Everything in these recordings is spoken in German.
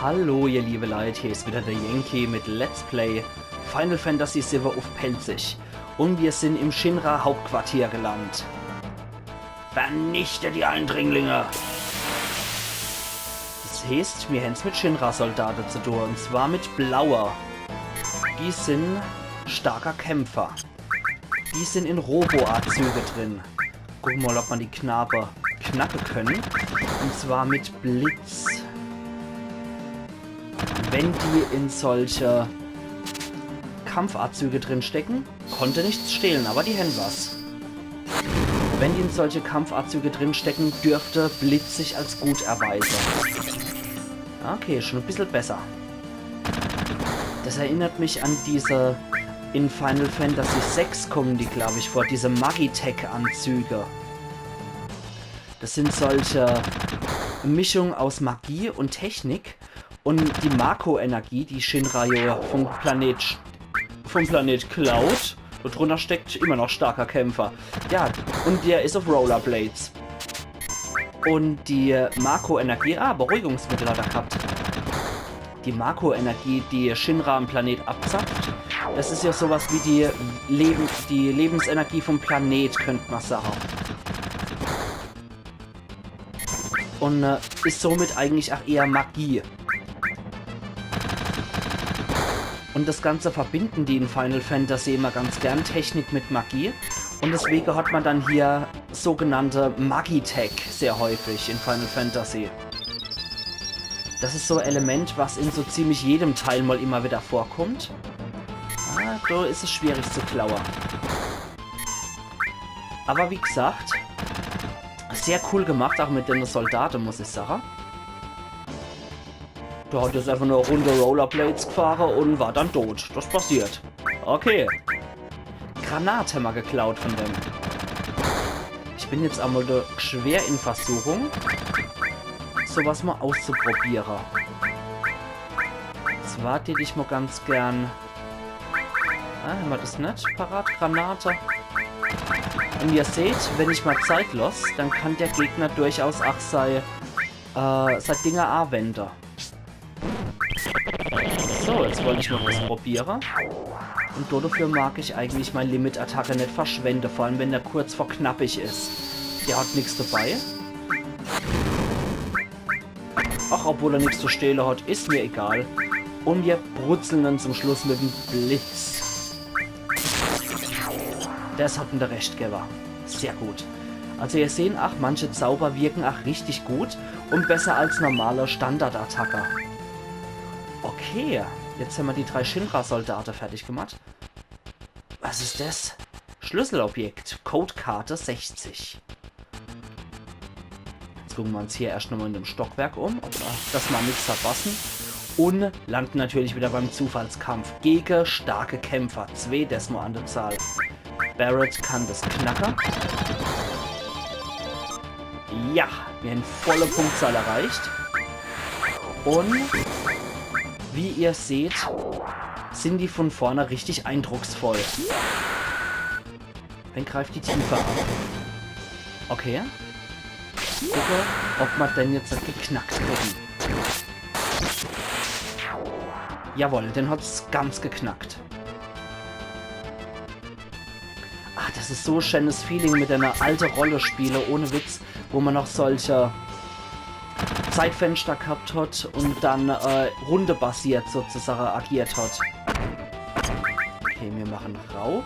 Hallo ihr liebe Leute, hier ist wieder der Yankee mit Let's Play Final Fantasy VII auf Pelzig. Und wir sind im Shinra Hauptquartier gelandet. Vernichte die Eindringlinge! Das heißt, wir haben es mit Shinra-Soldaten zu tun, und zwar mit Blauer. Die sind starker Kämpfer. Die sind in Robo-Anzüge drin. Gucken wir mal, ob man die Knabe knacken können. Und zwar mit Blitz. Wenn die in solche Kampfanzüge drin stecken, konnte nichts stehlen, aber die haben was. Wenn die in solche Kampfanzüge drin stecken, dürfte Blitz sich als gut erweisen. Okay, schon ein bisschen besser. Das erinnert mich an diese, in Final Fantasy VI kommen die, glaube ich, vor, diese Magitech-Anzüge. Das sind solche Mischungen aus Magie und Technik. Und die Mako-Energie, die Shinra vom Planet klaut, und drunter steckt immer noch starker Kämpfer. Ja, und der ist auf Rollerblades. Und die Mako-Energie, Beruhigungsmittel hat er gehabt. Die Mako-Energie, die Shinra am Planet abzapft, das ist ja sowas wie die Lebensenergie vom Planet, könnte man sagen. Und ist somit eigentlich auch eher Magie. Und das Ganze verbinden die in Final Fantasy immer ganz gern, Technik mit Magie. Und deswegen hat man dann hier sogenannte Magitech sehr häufig in Final Fantasy. Das ist so ein Element, was in so ziemlich jedem Teil mal immer wieder vorkommt. Da ist es schwierig zu klauen. Aber wie gesagt, sehr cool gemacht, auch mit den Soldaten, muss ich sagen. Da hat jetzt einfach nur eine Runde Rollerblades gefahren und war dann tot. Das passiert. Okay. Granat haben wir geklaut von dem. Ich bin jetzt einmal schwer in Versuchung, sowas mal auszuprobieren. Zwar hätte ich mal ganz gern... haben wir das nicht? Parat, Granate. Und ihr seht, wenn ich mal Zeit lasse, dann kann der Gegner durchaus auch seine Dinger anwenden. So, jetzt wollte ich noch was probieren. Und dafür mag ich eigentlich meine Limit-Attacke nicht verschwenden, vor allem wenn der kurz vor knappig ist. Der hat nichts dabei. Ach, obwohl er nichts zu stehlen hat, ist mir egal. Und wir brutzeln dann zum Schluss mit dem Blitz. Das hat mir der Rechtgeber. Sehr gut. Also ihr seht, manche Zauber wirken richtig gut und besser als normale Standardattacker. Okay, jetzt haben wir die 3 Shinra-Soldaten fertig gemacht. Was ist das? Schlüsselobjekt, Codekarte 60. Jetzt gucken wir uns hier erst nochmal in dem Stockwerk um, ob wir das mal nichts verpassen. Und landen natürlich wieder beim Zufallskampf gegen starke Kämpfer. 2 Desmo an der Zahl. Barret kann das knacken. Ja, wir haben volle Punktzahl erreicht. Und... wie ihr seht, sind die von vorne richtig eindrucksvoll. Dann greift die tiefer ab. Okay. Gucke, ob wir denn jetzt geknackt kriegen. Jawohl, den hat es ganz geknackt. Das ist so ein schönes Feeling mit einer alten Rolle spiele, ohne Witz, wo man noch solche Zeitfenster gehabt hat und dann rundebasiert sozusagen agiert hat. Okay, wir machen Raub.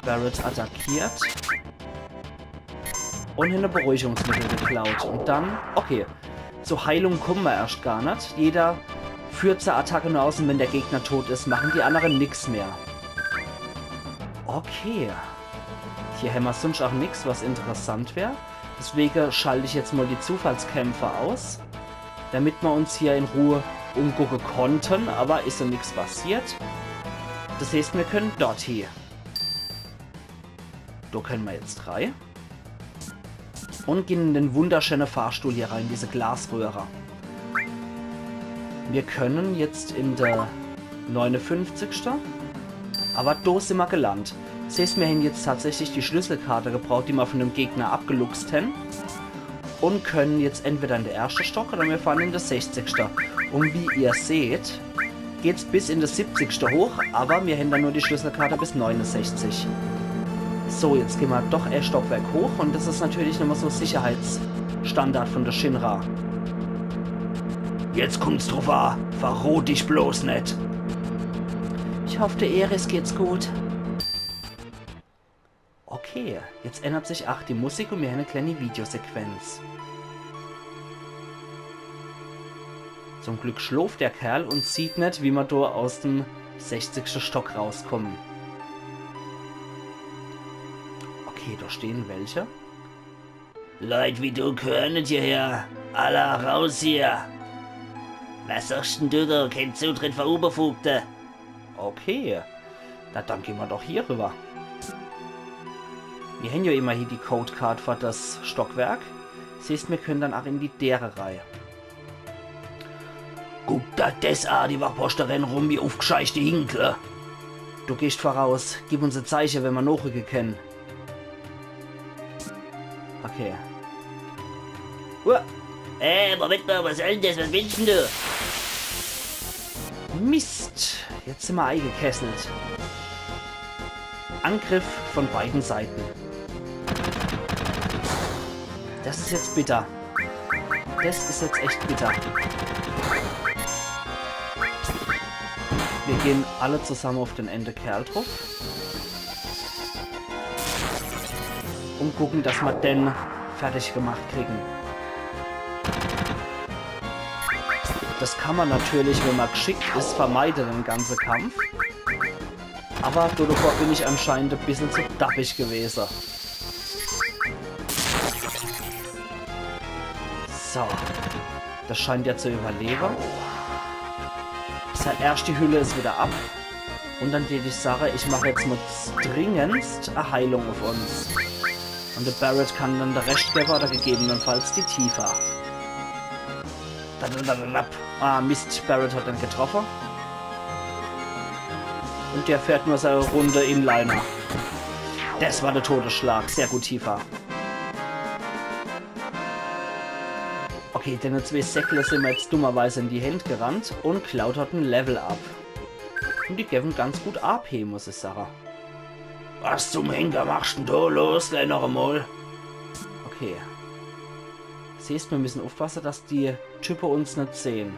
Barret attackiert. Und eine Beruhigungsmittel geklaut. Und dann, okay, zur Heilung kommen wir erst gar nicht. Jeder führt zur Attacke nur aus und wenn der Gegner tot ist, machen die anderen nichts mehr. Okay. Hier haben wir sonst auch nichts, was interessant wäre. Deswegen schalte ich jetzt mal die Zufallskämpfer aus, damit wir uns hier in Ruhe umgucken konnten, aber ist ja nichts passiert. Das heißt, wir können dort hier. Da können wir jetzt 3. Und gehen in den wunderschönen Fahrstuhl hier rein, diese Glasröhre. Wir können jetzt in der 59. Aber da sind wir gelandet. Das heißt, wir haben jetzt tatsächlich die Schlüsselkarte gebraucht, die wir von dem Gegner abgeluchst haben. und können jetzt entweder in den ersten Stock oder wir fahren in den 60. Und wie ihr seht, geht es bis in den 70. hoch, aber wir haben dann nur die Schlüsselkarte bis 69. So, jetzt gehen wir doch ein Stockwerk hoch und das ist natürlich nochmal so Sicherheitsstandard von der Shinra. Jetzt kommt's drauf an, verrot dich bloß nicht. Ich hoffe, der Eris geht's gut. Okay, jetzt ändert sich die Musik und wir haben eine kleine Videosequenz. Zum Glück schläft der Kerl und sieht nicht, wie wir da aus dem 60. Stock rauskommen. Okay, da stehen welche. Leute wie du gehören nicht hierher. Alla raus hier. Was sagst denn du da? Kein Zutritt für Unbefugte. Okay, na dann gehen wir doch hier rüber. Wir haben ja immer hier die Codecard für das Stockwerk. Siehst, wir können dann auch in die Dererei. Guck da das an, die Wachposterin rum wie aufgescheichte Hinkler. Du gehst voraus, gib uns ein Zeichen, wenn wir nachrücken können. Okay. Moment mal, was soll denn das? Was willst denn du? Mist, jetzt sind wir eingekesselt. Angriff von beiden Seiten. Das ist jetzt bitter. Das ist jetzt echt bitter. Wir gehen alle zusammen auf den Ende Kerl drauf. Und gucken, dass wir den fertig gemacht kriegen. Das kann man natürlich, wenn man geschickt ist, vermeiden, den ganzen Kampf. Aber davor bin ich anscheinend ein bisschen zu dappig gewesen. So. Das scheint ja zu überleben. Erst die Hülle ist wieder ab. Und dann die Sache, ich mache jetzt mal dringendst eine Heilung auf uns. Und der Barret kann dann der Rest geben oder gegebenenfalls die Tifa. Ah, Mist, Barret hat dann getroffen. Und der fährt nur seine Runde Inliner. Das war der Todesschlag. Sehr gut, Tifa. Okay, denn zwei Säckle sind mir jetzt dummerweise in die Hände gerannt und klaut hat ein Level ab. Und die geben ganz gut AP, muss ich sagen. Was zum Henker machst denn du? Los, gleich noch einmal. Okay. Siehst, wir müssen aufpassen, dass die Typen uns nicht sehen.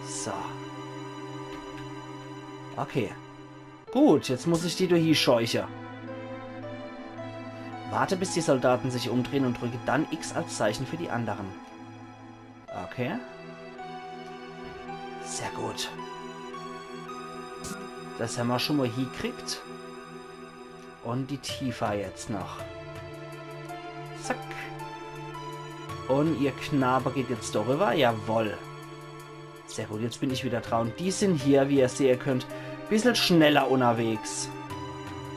So. Okay. Gut, jetzt muss ich die durch hier scheuchen. Warte, bis die Soldaten sich umdrehen und drücke dann X als Zeichen für die anderen. Okay. Sehr gut. Das haben wir schon mal hier gekriegt. Und die Tifa jetzt noch. Zack. Und ihr Knabe geht jetzt darüber. Jawohl. Sehr gut, jetzt bin ich wieder dran. Die sind hier, wie ihr sehen könnt, ein bisschen schneller unterwegs.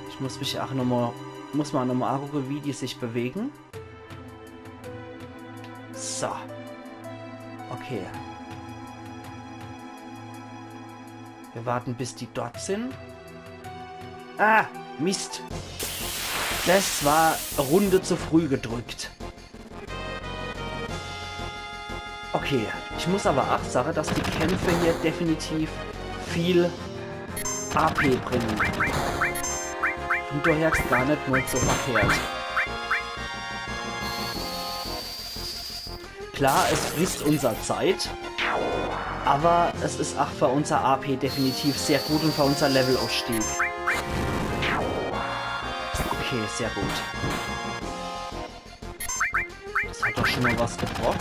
Ich muss mich auch nochmal... Muss man nochmal angucken, wie die sich bewegen. So. Okay. Wir warten, bis die dort sind. Ah, Mist. Das war eine Runde zu früh gedrückt. Okay, ich muss aber auch sagen, dass die Kämpfe hier definitiv viel AP bringen. Und daher ist gar nicht mal so verkehrt. Klar, es frisst unsere Zeit, aber es ist auch für unser AP definitiv sehr gut und für unser Levelaufstieg. Okay, sehr gut. Das hat doch schon mal was gebracht.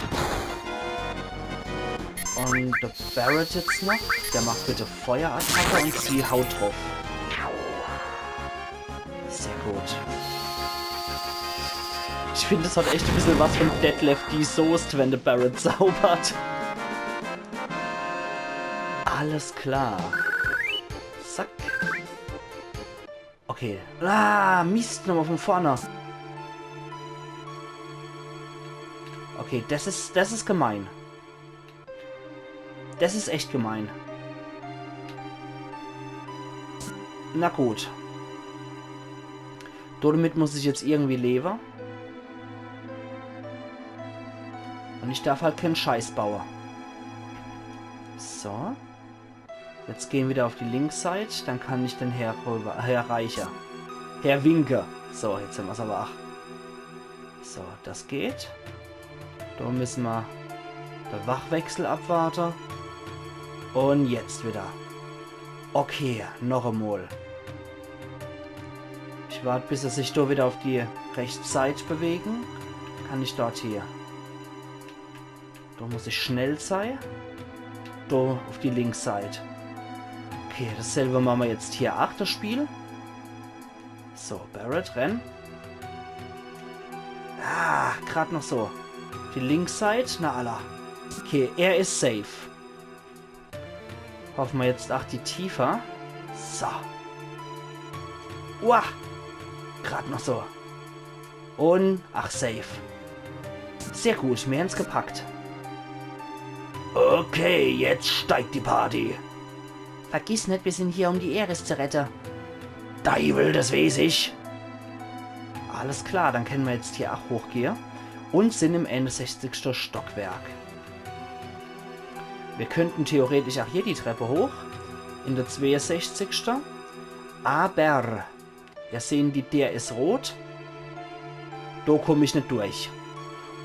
Und der Barret jetzt noch. Der macht bitte Feuerattacke und sie haut drauf. Sehr gut. Ich finde, es hat echt ein bisschen was von Detlef die Soest, wenn der Barret zaubert. Alles klar. Zack. Okay. Ah, Mist, nochmal von vorne. Okay, das ist gemein. Das ist echt gemein. Na gut. Damit muss ich jetzt irgendwie leben. Und ich darf halt keinen Scheiß bauen. So. Jetzt gehen wir wieder auf die Linksseite. Dann kann ich den Herr Reicher. Herr Winker. So, jetzt sind wir es aber auch. So, das geht. Da müssen wir den Wachwechsel abwarten. Und jetzt wieder. Okay, noch einmal. Ich warte, bis er sich da wieder auf die Rechtsseite bewegen. Kann ich dort hier. Da muss ich schnell sein. Da auf die Linksseite. Okay, dasselbe machen wir jetzt hier. Das Spiel. So, Barrett, renn. Ah, gerade noch so. Die Linksseite, na Allah. Okay, er ist safe. Hoffen wir jetzt auch die tiefer. So. Uah. Gerade noch so. Und, ach, safe. Sehr gut, wir haben es gepackt. Okay, jetzt steigt die Party. Vergiss nicht, wir sind hier, um die Eris zu retten. Deivel, das weiß ich. Alles klar, dann können wir jetzt hier auch hochgehen. Und sind im 61. Stockwerk. Wir könnten theoretisch auch hier die Treppe hoch. In der 62. Aber, wir sehen, der ist rot. Da komme ich nicht durch.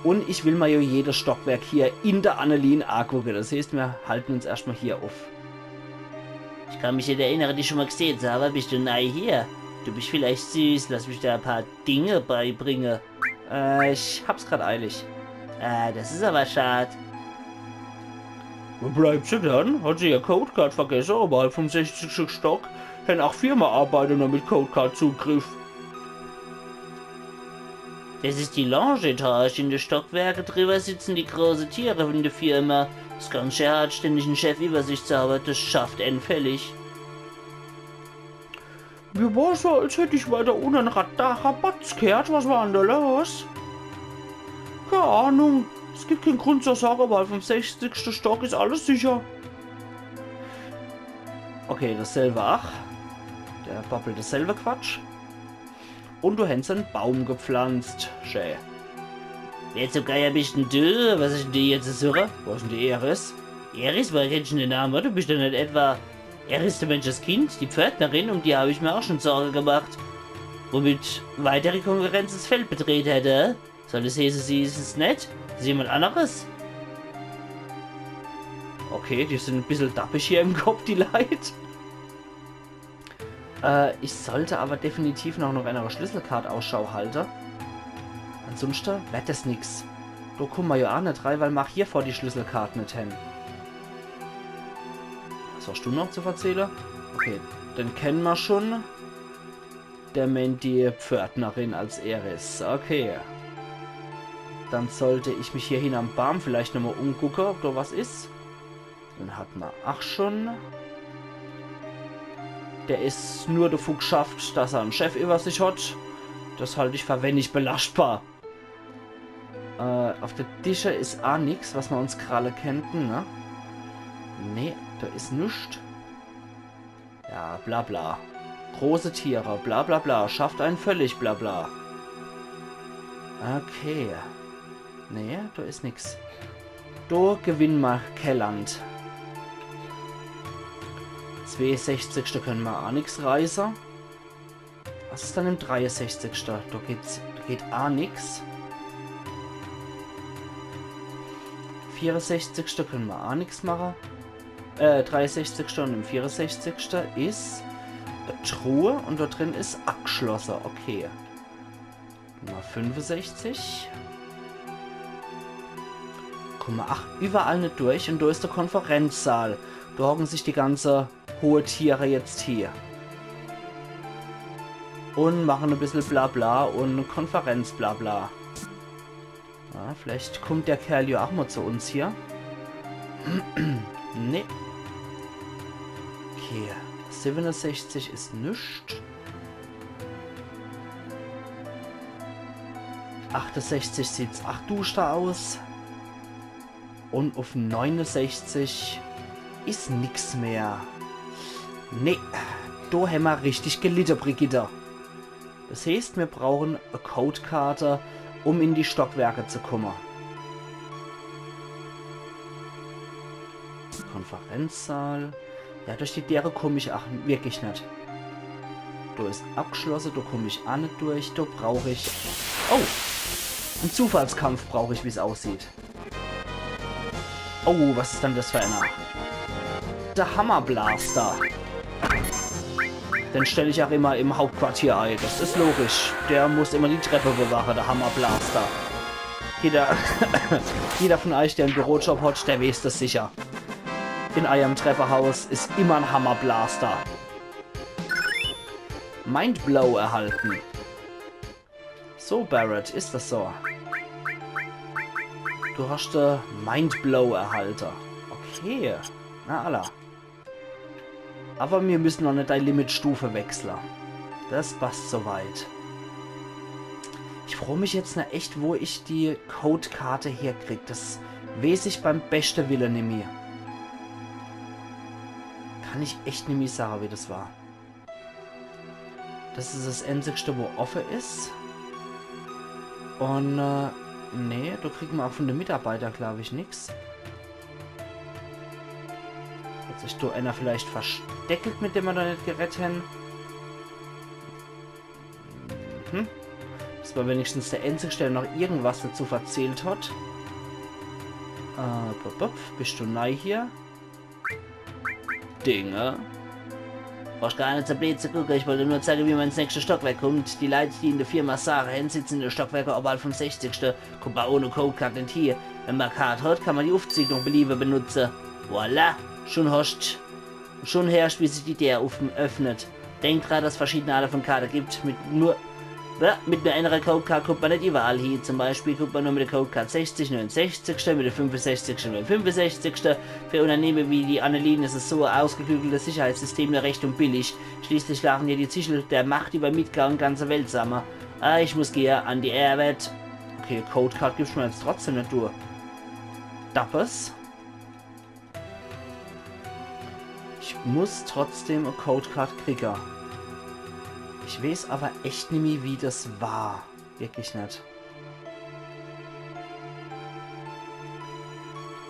Und ich will mal ja jedes Stockwerk hier in der Annelien angucken. Das heißt, wir halten uns erstmal hier auf. Ich kann mich nicht erinnern, dich schon mal gesehen zu haben. Bist du neu hier? Du bist vielleicht süß. Lass mich da ein paar Dinge beibringen. Ich hab's gerade eilig. Das ist aber schade. Wo bleibt sie dann? Hat sie ihr Codecard vergessen, oberhalb vom 60. Stock? Denn auch Firmenarbeiter mit Codecard-Zugriff. Das ist die Lounge-Etage. In den Stockwerken drüber sitzen die großen Tiere in der Firma. Das Ganze hat ständig einen Chef über sich zaubert. Das schafft endfällig. Mir war so, als hätte ich weiter unten einen Rabatz gehört. Was war denn da los? Keine Ahnung. Es gibt keinen Grund zur Sorge, weil vom 60. Stock ist alles sicher. Okay, dasselbe auch. Der babbelt dasselbe Quatsch. Und du hast einen Baum gepflanzt. Schön. Wer zum Geier bist denn du? Was ist denn die jetzt so? Wo ist denn die Eris? Eris, woher kennst du den Namen? Du bist doch nicht etwa Eris der Mensch Kind, die Pförtnerin, um die habe ich mir auch schon Sorge gemacht. Womit weitere Konkurrenz das Feld bedreht hätte. Soll das heißen, sie ist es nicht? Ist jemand anderes? Okay, die sind ein bisschen dappig hier im Kopf, die Leute. Ich sollte aber definitiv noch einer Schlüsselkarte Ausschau halten. Ansonsten wird das nix. Da kommen wir ja auch nicht rein, weil mach hier vor die Schlüsselkarte nicht hin. Was hast du noch zu erzählen? Okay, den kennen wir schon. Der meint die Pförtnerin als Eris. Okay. Dann sollte ich mich hier hin am Baum vielleicht nochmal umgucken, ob da was ist. Den hat man auch schon. Der ist nur der Fug schafft, dass er einen Chef über sich hat. Das halte ich für wenig belastbar. Auf der Tische ist auch nichts, was wir uns gerade könnten, ne? Nee, da ist nichts. Ja, bla bla. Große Tiere, bla bla bla. Schafft einen völlig bla bla. Okay. Nee, da ist nichts. Da gewinnen wir Kelland. 62. können wir auch nichts reißen. Was ist dann im 63. Da geht auch nichts. 64. können wir auch nichts machen. 63. und im 64. ist eine Truhe und da drin ist abgeschlossen. Okay. Nummer 65. Kommen wir überall nicht durch und da ist der Konferenzsaal. Da hocken sich die ganze hohe Tiere jetzt hier. Und machen ein bisschen Blabla und eine Konferenz Blabla. Ja, vielleicht kommt der Kerl ja auch mal zu uns hier. Nee. Okay. 67 ist nichts. 68 sieht es ach duster aus. Und auf 69 ist nichts mehr. Nee, da haben wir richtig gelitten, Brigitte. Das heißt, wir brauchen eine Codekarte, um in die Stockwerke zu kommen. Konferenzsaal. Ja, durch die Dere komme ich auch wirklich nicht. Du ist abgeschlossen, du komme ich auch nicht durch. Du brauche ich... Oh! Einen Zufallskampf brauche ich, wie es aussieht. Oh, was ist dann das für einer? Der Hammerblaster. Den stelle ich auch immer im Hauptquartier ein. Das ist logisch. Der muss immer die Treppe bewachen, der Hammerblaster. Jeder von euch, der einen Bürojob hat, der weiß das sicher. In eurem Treppenhaus ist immer ein Hammerblaster. Mindblow erhalten. So, Barrett, ist das so? Du hast den Mindblow-Erhalter. Okay. Na, Allah. Aber wir müssen noch nicht deine Limitstufe wechseln. Das passt soweit. Ich freue mich jetzt noch echt, wo ich die Codekarte herkriege. Das weiß ich beim besten Willen nicht mehr. Kann ich echt nicht mehr sagen, wie das war. Das ist das Einzigste, wo offen ist. Und, nee, da kriegen wir auch von den Mitarbeitern, glaube ich, nichts. Hat sich da einer vielleicht versteckt, mit dem wir da nicht gerettet haben? Das war wenigstens der Einzige, der noch irgendwas dazu erzählt hat. Bist du neu hier? Dinge. Brauchst gar nicht so blöd zu gucken, ich wollte nur zeigen, wie man ins nächste Stockwerk kommt. Die Leute, die in der Firma Sarah sitzen in der Stockwerke oberhalb vom 60. Kommt man ohne Codecard nicht hier. Wenn man Card hat, kann man die Aufzeichnung belieben benutzen. Voilà, schon herrscht, wie sich die Tür öffnet. Denkt dran, dass es verschiedene Arten von Karten gibt. Mit nur einer Codecard kommt man nicht überall hin. Zum Beispiel kommt man nur mit der Codecard 60 nur ins 60. Mit der 65 nur im 65. Für Unternehmen wie die Annelien ist es so ein ausgeklügeltes Sicherheitssystem nur recht und billig. Schließlich schlagen hier die Zichel der Macht über Midgar und ganze Welt zusammen. Ich muss gehen an die Arbeit. Okay, Codecard gibt's mir jetzt trotzdem nicht durch. Dappes. Ich muss trotzdem eine Codecard kriegen. Ich weiß aber echt nicht mehr, wie das war. Wirklich nicht.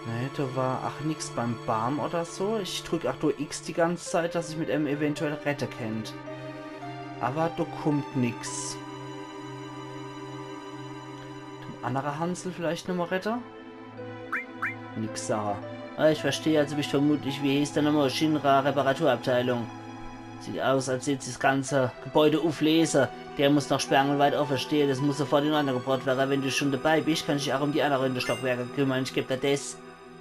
Ne, da war auch nichts beim Barm oder so. Ich drücke auch durch X die ganze Zeit, dass ich mit M eventuell retten kann. Aber da kommt nichts. Dem anderen Hansel vielleicht nochmal retten? Nix, Sarah. Ich verstehe, also bist vermutlich, wie hieß der nochmal, Shinra Reparaturabteilung. Sieht aus, als jetzt das ganze Gebäude auflesen. Der muss noch sperrangelweit offen stehen. Das muss sofort in Ordnung gebracht werden. Wenn du schon dabei bist, kann ich dich auch um die anderen Stockwerke kümmern. Ich gebe dir das.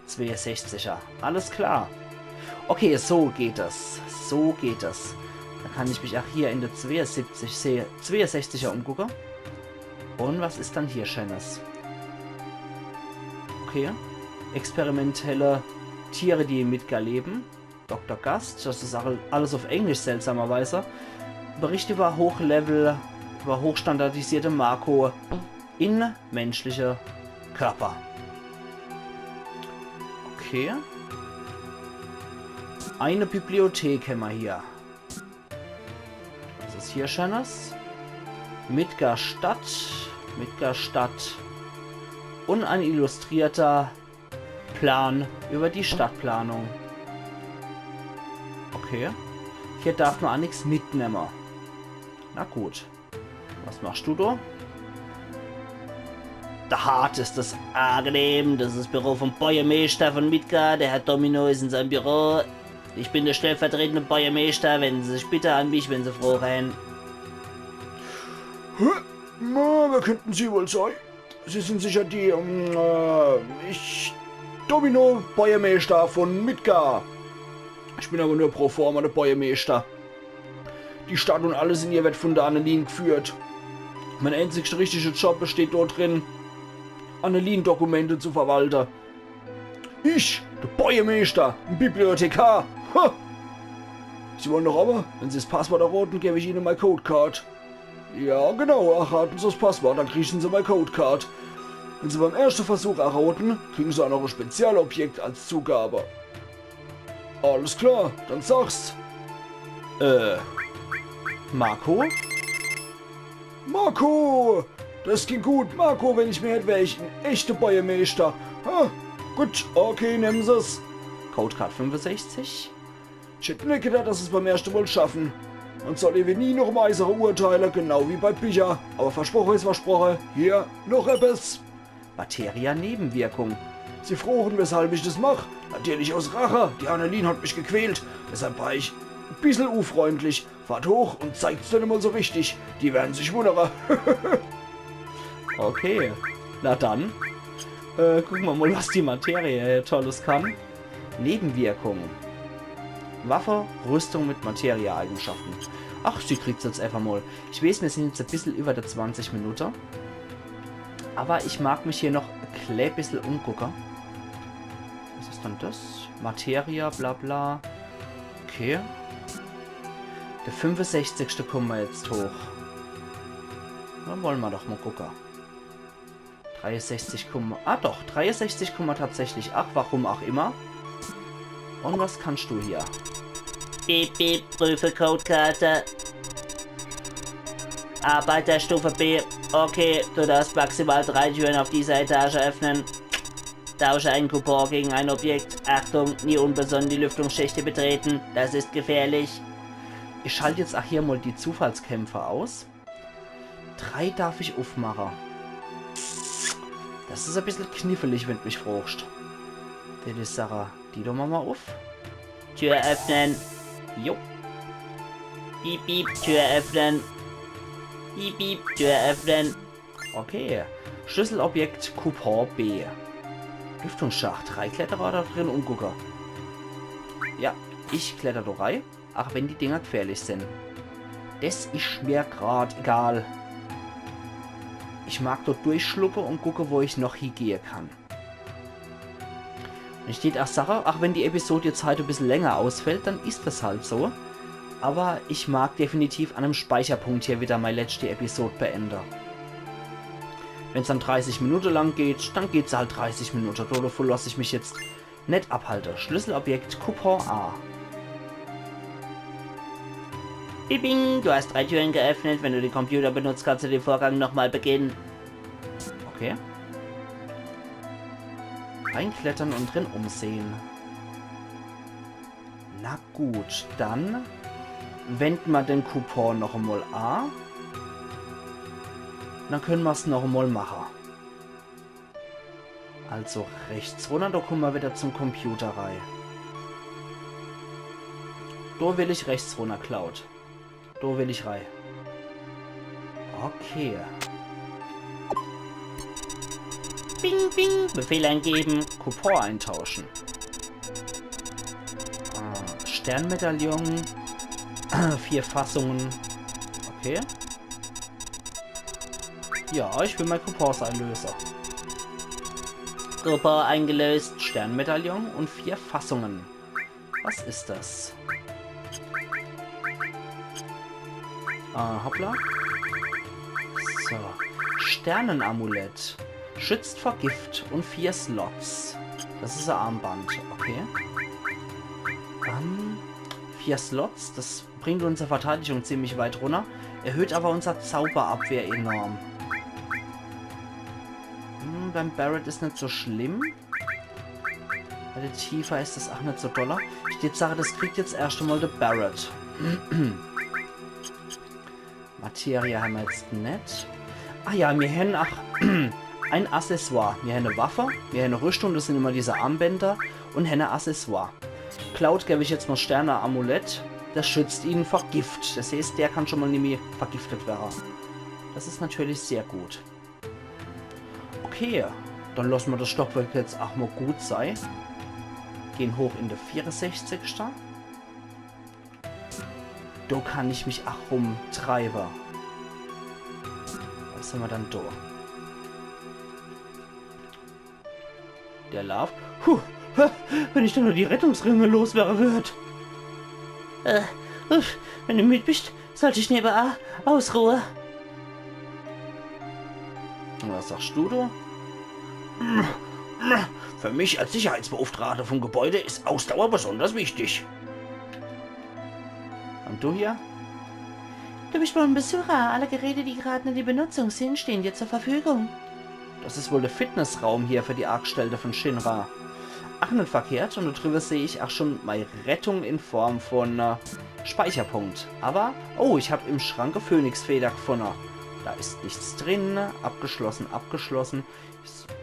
62er. Alles klar. Okay, so geht das. So geht das. Dann kann ich mich auch hier in der 62er umgucken. Und was ist dann hier Schönes? Okay. Experimentelle Tiere, die in Midgar leben. Dr. Gast, das ist alles auf Englisch seltsamerweise. Bericht über hochstandardisierte Marco in menschliche Körper. Okay. Eine Bibliothek haben wir hier. Was ist hier Schönes? Midgar Stadt. Und ein illustrierter Plan über die Stadtplanung. Okay. Hier darf man auch nichts mitnehmen. Na gut. Was machst du da? Der Hart ist das angenehm. Das ist das Büro vom Bäuermeister von Midgar. Der Herr Domino ist in seinem Büro. Ich bin der stellvertretende Bäuermeister. Wenden Sie sich bitte an mich, wenn Sie froh rein. Wer könnten Sie wohl sein? Sie sind sicher die, Domino, Bäuermeister von Midgar. Ich bin aber nur pro forma der Bäuermeister. Die Stadt und alles in ihr wird von der Annelien geführt. Mein einzigster richtiger Job besteht dort drin, Annelien-Dokumente zu verwalten. Ich, der Bäuermeister, ein Bibliothekar. Ha! Sie wollen doch aber, wenn Sie das Passwort erraten, gebe ich Ihnen meine Codecard. Ja, genau, erraten Sie das Passwort, dann kriegen Sie meine Codecard. Wenn Sie beim ersten Versuch erraten, kriegen Sie auch noch ein Spezialobjekt als Zugabe. Alles klar, dann sag's. Marco? Marco! Das ging gut, Marco, wenn ich mir hätte, wäre ich ein echter Bäuermeister. Ha, gut, okay, nehmen Sie's. Codecard 65. Ich hätte nicht gedacht, dass es beim ersten Mal schaffen. Man soll eben nie noch weisere urteilen, genau wie bei Bücher. Aber versprochen ist versprochen. Hier, noch etwas. Materia-Nebenwirkung. Sie fragen, weshalb ich das mache. Natürlich aus Rache. Die Annelien hat mich gequält. Deshalb war ich ein bisschen unfreundlich. Fahrt hoch und zeigt's dann mal so richtig. Die werden sich wundern. Okay. Na dann. Gucken wir mal, was die Materie hier Tolles kann. Nebenwirkung. Waffe, Rüstung mit Materie-Eigenschaften. Ach, sie kriegt's jetzt einfach mal. Ich weiß, wir sind jetzt ein bisschen über der 20 Minuten. Aber ich mag mich hier noch ein klein bisschen umgucken. Was ist dann das? Materia, bla bla. Okay. Der 65. kommen wir jetzt hoch. Dann wollen wir doch mal gucken. 63, ah doch, 63 tatsächlich. Ach, warum auch immer. Und was kannst du hier? Beep, beep, prüfe Codekarte. Arbeiterstufe B. Okay, du darfst maximal 3 Türen auf dieser Etage öffnen. Tausche einen Coupon gegen ein Objekt. Achtung, nie unbesonnen die Lüftungsschächte betreten. Das ist gefährlich. Ich schalte jetzt auch hier mal die Zufallskämpfe aus. 3 darf ich aufmachen. Das ist ein bisschen knifflig, wenn du mich fragst. Das ist Sarah. Die doch mal auf. Tür öffnen. Jo. Piep, piep, Tür öffnen. Piep, piep, Tür öffnen. Okay. Schlüsselobjekt Coupon B. Lüftungsschacht. 3 Kletterer da drin umgucken. Ja, ich kletter da rein. Auch wenn die Dinger gefährlich sind. Das ist mir gerade egal. Ich mag dort durchschlucken und gucke, wo ich noch hingehen kann. Und steht auch Sache, auch wenn die Episode jetzt halt ein bisschen länger ausfällt, dann ist das halt so. Aber ich mag definitiv an einem Speicherpunkt hier wieder meine letzte Episode beenden. Wenn es dann 30 Minuten lang geht, dann geht es halt 30 Minuten. Davon lasse ich mich jetzt nicht abhalten. Schlüsselobjekt Coupon A. Bing, du hast 3 Türen geöffnet. Wenn du den Computer benutzt, kannst du den Vorgang nochmal beginnen. Okay. Reinklettern und drin umsehen. Na gut, dann wenden wir den Coupon noch einmal an. Dann können wir es noch einmal machen. Also rechts runter, da kommen wir wieder zum Computer rein. Da will ich rechts runter, Cloud. Da will ich rein. Okay. Bing, bing, Befehl eingeben. Coupon eintauschen. Sternmedaillon. 4 Fassungen. Okay. Ja, ich will mein Coupons einlösen. Coupon eingelöst. Sternmedaillon und 4 Fassungen. Was ist das? Hoppla. So. Sternenamulett. Schützt vor Gift und 4 Slots. Das ist ein Armband. Okay. 4 Slots. Das bringt unsere Verteidigung ziemlich weit runter. Erhöht aber unser Zauberabwehr enorm. Beim Barret ist nicht so schlimm. Bei der Tifa ist das auch nicht so doller. Ich würde sagen, das kriegt jetzt erst einmal der Barret. Materie haben wir jetzt nicht. Ah ja, wir haben auch ein Accessoire. Wir haben eine Waffe, wir haben eine Rüstung, das sind immer diese Armbänder und haben ein Accessoire. Cloud gebe ich jetzt mal Sterne-Amulett. Das schützt ihn vor Gift. Das heißt, der kann schon mal nicht mehr vergiftet werden. Das ist natürlich sehr gut. Okay, dann lassen wir das Stockwerk jetzt auch mal gut sein. Gehen hoch in der 64. Da kann ich mich auch rumtreiben. Was haben wir dann da? Der Lauf. Wenn ich dann nur die Rettungsringe loswerden würde. Wenn du müde bist, sollte ich nebenan ausruhen. Was sagst du, du? Für mich als Sicherheitsbeauftragter vom Gebäude ist Ausdauer besonders wichtig. Und du hier? Du bist wohl ein Besucher. Alle Geräte, die gerade in die Benutzung sind, stehen dir zur Verfügung. Das ist wohl der Fitnessraum hier für die Argstellte von Shinra. Ach, nicht verkehrt. Und da drüber sehe ich auch schon meine Rettung in Form von Speicherpunkt. Aber, oh, ich habe im Schrank eine Phönixfeder gefunden. Da ist nichts drin. Abgeschlossen, abgeschlossen.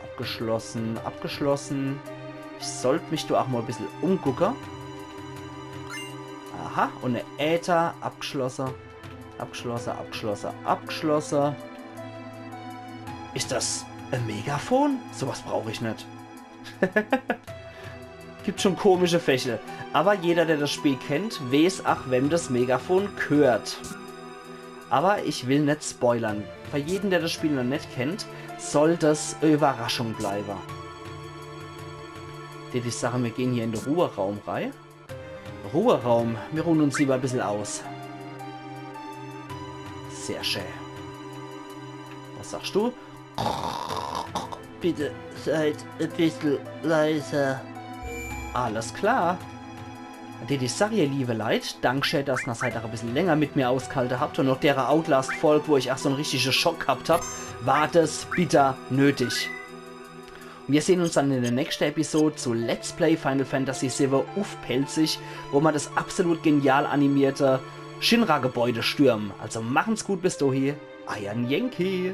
Abgeschlossen, abgeschlossen. Ich sollte mich da auch mal ein bisschen umgucken. Aha, und eine Äther. Abgeschlossen. Abgeschlossen, abgeschlossen, abgeschlossen. Ist das ein Megafon? Sowas brauche ich nicht. Gibt schon komische Fächer. Aber jeder, der das Spiel kennt, weiß auch, wem das Megafon gehört. Aber ich will nicht spoilern. Für jeden, der das Spiel noch nicht kennt, soll das eine Überraschung bleiben. Die Sache, wir gehen hier in den Ruheraum rein. Ruheraum. Wir ruhen uns lieber ein bisschen aus. Sehr schön. Was sagst du? Bitte seid ein bisschen leiser. Alles klar. Die Sache, ihr liebe Leute, danke, dass ihr seit ein bisschen länger mit mir ausgehalten habt und noch der Outlast-Folge, wo ich auch so einen richtigen Schock gehabt habe, war das bitter nötig. Und wir sehen uns dann in der nächsten Episode zu Let's Play Final Fantasy VII aufpelzig, wo wir das absolut genial animierte Shinra-Gebäude stürmen. Also machen's gut bis dahin. Euer Yankee.